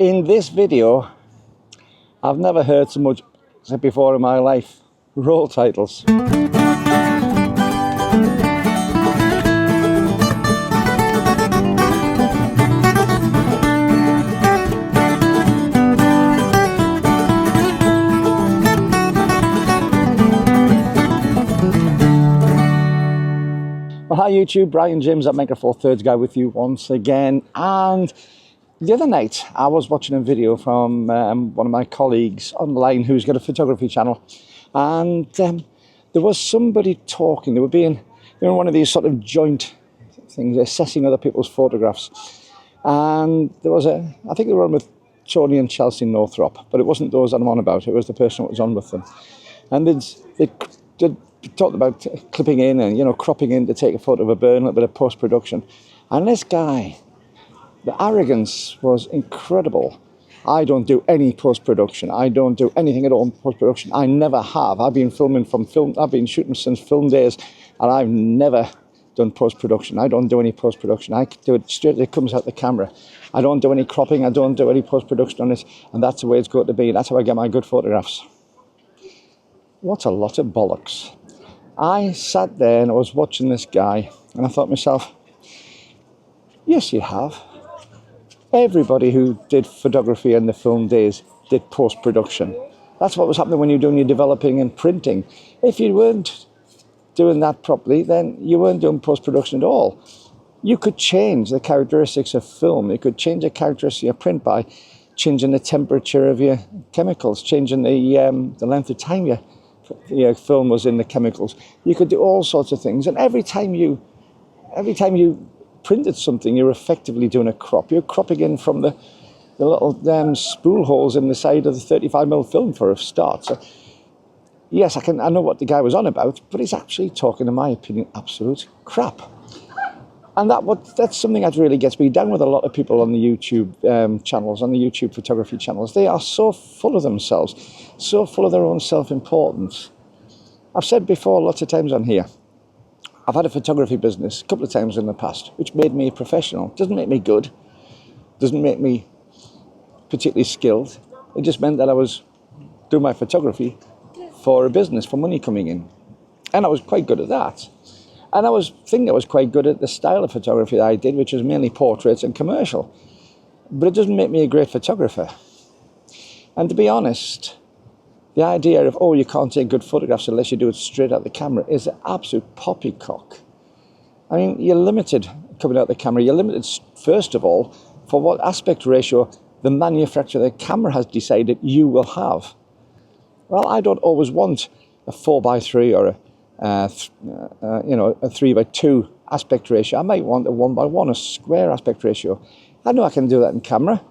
In this video, I've never heard so much said before in my life. Roll titles. Well, hi YouTube, Brian James at Mega Four Thirds Guy with you once again. And the other night I was watching a video from one of my colleagues online who's got a photography channel, and there was somebody talking. They were in one of these sort of joint things, assessing other people's photographs. And there was I think they were on with Tony and Chelsea Northrop, but it wasn't those I'm on about, it was the person that was on with them. And they talked about clipping in and, you know, cropping in to take a photo of a bird, a little bit of post-production. And this guy, the arrogance was incredible. I don't do any post-production. I don't do anything at all in post-production. I never have. I've been shooting since film days, and I've never done post-production. I don't do any post-production. I do it straight as it comes out the camera. I don't do any cropping. I don't do any post-production on it, and that's the way it's got to be. That's how I get my good photographs. What a lot of bollocks. I sat there and I was watching this guy, and I thought to myself, yes, you have. Everybody who did photography in the film days did post-production. That's what was happening when you're doing your developing and printing. If you weren't doing that properly, then you weren't doing post-production at all. You could change the characteristics of film. You could change the characteristics of print by changing the temperature of your chemicals, changing the length of time your film was in the chemicals. You could do all sorts of things, and every time you printed something, you're effectively doing a crop. You're cropping in from the little spool holes in the side of the 35mm film for a start. So yes, I know what the guy was on about, but he's actually talking, in my opinion, absolute crap. And that's something that really gets me down with a lot of people on the YouTube channels, on the YouTube photography channels. They are so full of themselves, so full of their own self-importance. I've said before lots of times on here, I've had a photography business a couple of times in the past, which made me a professional. Doesn't make me good, doesn't make me particularly skilled. It just meant that I was doing my photography for a business, for money coming in. And I was quite good at that. And I was quite good at the style of photography that I did, which was mainly portraits and commercial. But it doesn't make me a great photographer. And to be honest, the idea of, oh, you can't take good photographs unless you do it straight out the camera is an absolute poppycock. I mean, you're limited coming out the camera. You're limited, first of all, for what aspect ratio the manufacturer of the camera has decided you will have. Well, I don't always want a 4:3 or a 3:2 aspect ratio. I might want a 1:1, a square aspect ratio. I know I can do that in camera,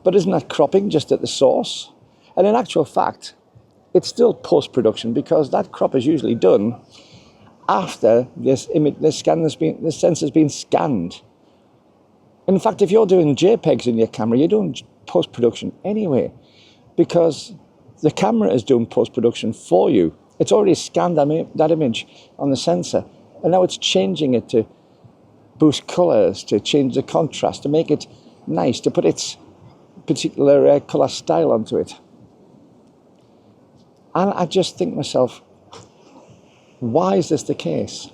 but isn't that cropping just at the source? And in actual fact, it's still post-production, because that crop is usually done after this sensor has been scanned. In fact, if you're doing JPEGs in your camera, you're doing post-production anyway, because the camera is doing post-production for you. It's already scanned that image on the sensor, and now it's changing it to boost colors, to change the contrast, to make it nice, to put its particular color style onto it. And I just think to myself, why is this the case?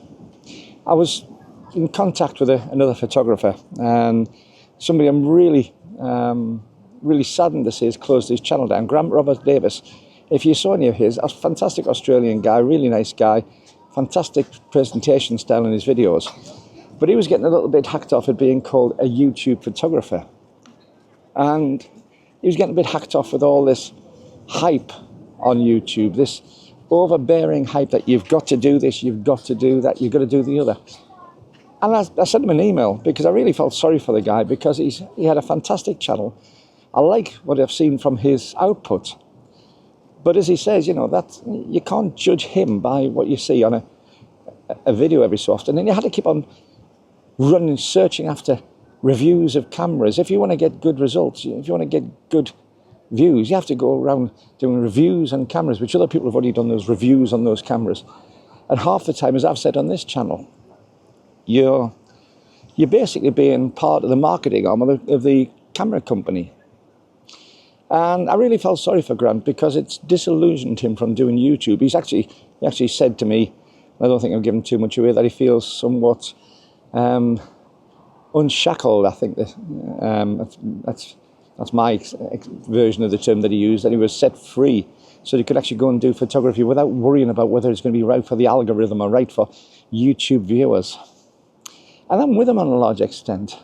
I was in contact with another photographer, and somebody I'm really saddened to see has closed his channel down, Grant Robert Davis. If you saw any of his, a fantastic Australian guy, really nice guy, fantastic presentation style in his videos. But he was getting a little bit hacked off at being called a YouTube photographer. And he was getting a bit hacked off with all this hype on YouTube, this overbearing hype that you've got to do this, you've got to do that, you've got to do the other. And I sent him an email because I really felt sorry for the guy, because he had a fantastic channel. I like what I've seen from his output. But as he says, you know, that you can't judge him by what you see on a video every so often. And you had to keep on searching after reviews of cameras. If you want to get good results, if you want to get good views, you have to go around doing reviews on cameras, which other people have already done those reviews on those cameras. And half the time, as I've said on this channel, you're basically being part of the marketing arm of the camera company. And I really felt sorry for Grant because it's disillusioned him from doing YouTube. He actually said to me, I don't think I've given too much away, that he feels somewhat unshackled. I think that's my version of the term that he used, that he was set free so he could actually go and do photography without worrying about whether it's going to be right for the algorithm or right for YouTube viewers. And I'm with him on a large extent.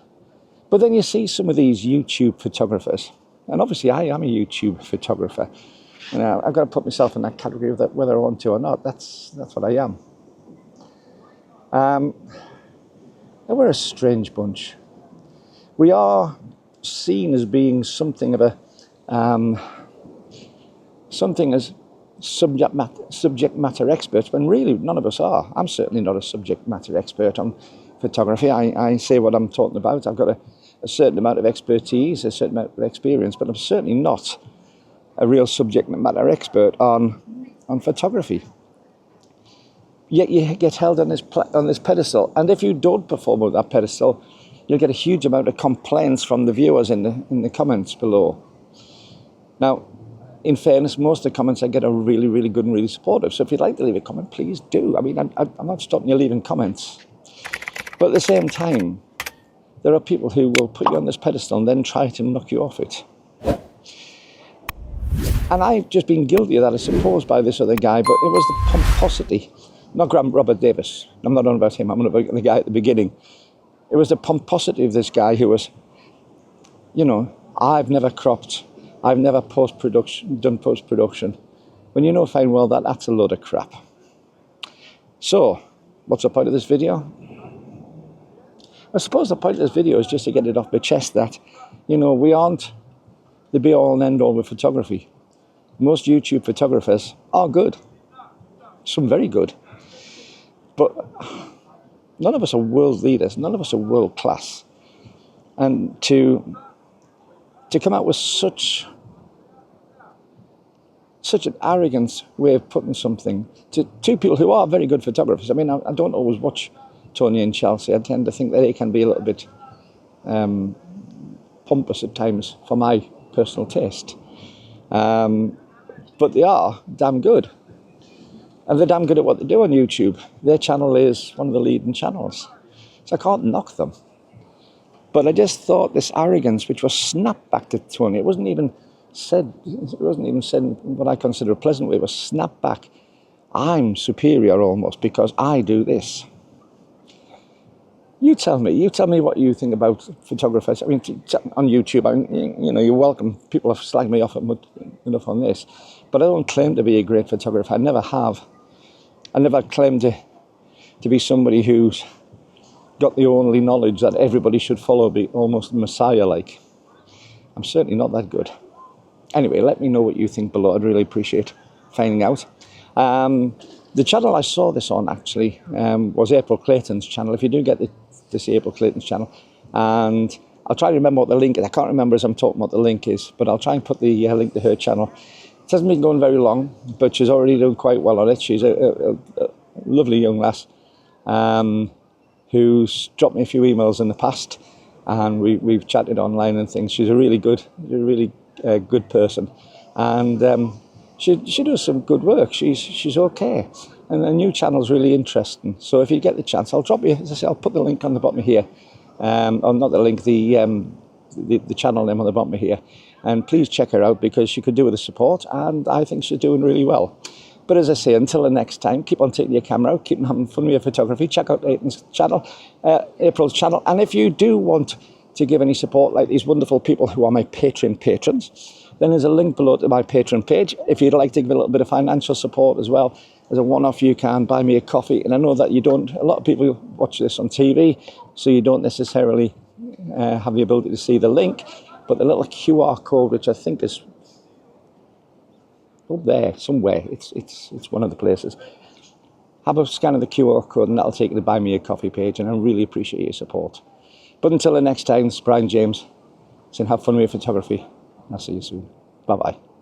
But then you see some of these YouTube photographers, and obviously I am a YouTube photographer. You know, I've got to put myself in that category of that, whether I want to or not. That's what I am. And we're a strange bunch. We are seen as being something of a something as subject matter experts, when really none of us are. I'm certainly not a subject matter expert on photography. I say what I'm talking about. I've got a certain amount of expertise, a certain amount of experience, but I'm certainly not a real subject matter expert on photography. Yet you get held on this pedestal, and if you don't perform with that pedestal, you'll get a huge amount of complaints from the viewers in the comments below. Now, in fairness, most of the comments I get are really, really good and really supportive. So if you'd like to leave a comment, please do. I mean, I'm not stopping you leaving comments. But at the same time, there are people who will put you on this pedestal and then try to knock you off it. And I've just been guilty of that, I suppose, by this other guy, but it was the pomposity. Not Robert Davis. I'm not on about him. I'm on about the guy at the beginning. It was the pomposity of this guy who was, you know, I've never cropped. I've never done post-production. When you know fine well that that's a load of crap. So, what's the point of this video? I suppose the point of this video is just to get it off my chest that, you know, we aren't the be-all and end-all with photography. Most YouTube photographers are good. Some very good. But none of us are world leaders. None of us are world class. And to come out with such an arrogant way of putting something to two people who are very good photographers. I mean, I don't always watch Tony and Chelsea. I tend to think that they can be a little bit pompous at times for my personal taste. But they are damn good. And they're damn good at what they do on YouTube. Their channel is one of the leading channels. So I can't knock them. But I just thought this arrogance, which was snapped back to Tony, it wasn't even said in what I consider a pleasant way. It was snapped back. I'm superior almost because I do this. You tell me what you think about photographers. I mean, on YouTube, you know, you're welcome. People have slagged me off enough on this. But I don't claim to be a great photographer. I never have. I never claimed to be somebody who's got the only knowledge that everybody should follow, be almost Messiah-like. I'm certainly not that good. Anyway, let me know what you think below. I'd really appreciate finding out. The channel I saw this on, actually, was April Clayton's channel. If you do get to see April Clayton's channel, and I'll try to remember what the link is. I can't remember as I'm talking what the link is, but I'll try and put the link to her channel. It hasn't been going very long, but she's already doing quite well on it. She's a lovely young lass who's dropped me a few emails in the past, and we've chatted online and things. She's a really good person, and she does some good work. She's okay, and the new channel's really interesting. So if you get the chance, I'll drop you. As I say, I'll put the link on the bottom here, or not the link, the channel name on the bottom here, and please check her out because she could do with the support, and I think she's doing really well. But as I say, until the next time, keep on taking your camera out, keep on having fun with your photography. Check out April's channel, and if you do want to give any support like these wonderful people who are my Patreon patrons, then there's a link below to my Patreon page. If you'd like to give a little bit of financial support as well, as a one-off, you can buy me a coffee. And I know that a lot of people watch this on TV, so you don't necessarily have the ability to see the link, but the little QR code, which I think is up there somewhere, it's one of the places. Have a scan of the QR code and that'll take you to buy me a coffee page, and I really appreciate your support. But until the next time, it's Brian James saying have fun with your photography. I'll see you soon. Bye-bye.